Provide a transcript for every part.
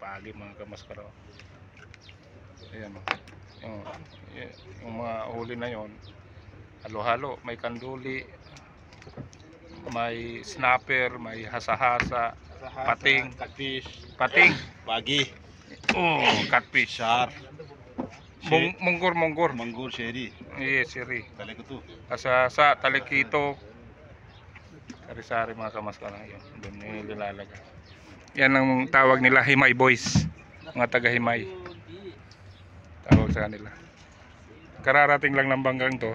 pagi mga kamaskara. Ayan, yung mga huli na yon, halo-halo, may kanduli, may snapper, may hasa-hasa, pating, pating, Pagi, catfish, munggur, seri, siri, talikutu. hasa-hasa, talikito, sari-sari mga kamaskara. Yun, doon yung nilalagay. Yan ang tawag nila, Himay boys, mga taga Himay, tawag sa kanila. Kararating lang ng banggang to.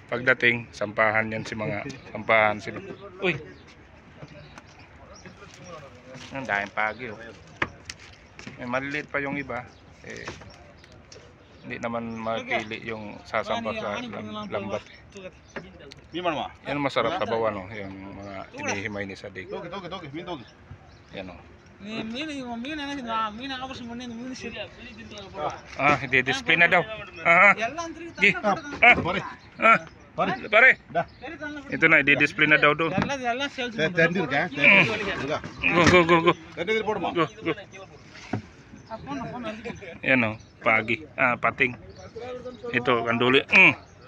Pagdating, sampahan yan si mga sampahan sila. Uy! Ang daming pagi, oh. Maliliit pa yung iba. Hindi naman mapili yung sasampa sa lambat. Yan masarap sa bawan, oh. Yung mga inihimay ni Sadik. Yan, oh. Di-display na daw. Pare. Ito na, di-display na daw doon. Go. Yan, oh, pagi. Pating. Ito, kanduli.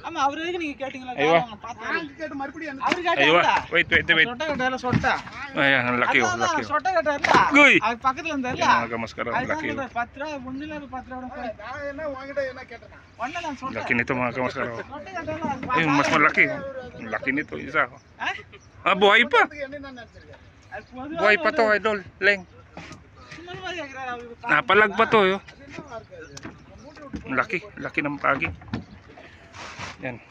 Aywa. Wait. Ayan, ang laki, oh, laki. Guy! Mga kamaskara, laki, oh. Laki nito mga kamaskara. Ayun, mas malaki, oh. Laki nito, isa. Buhay pa. Buhay pa to, idol. Leng. Napalag pa to, yo. Laki ng pagi. Yan.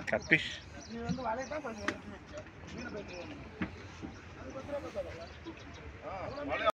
Catfish.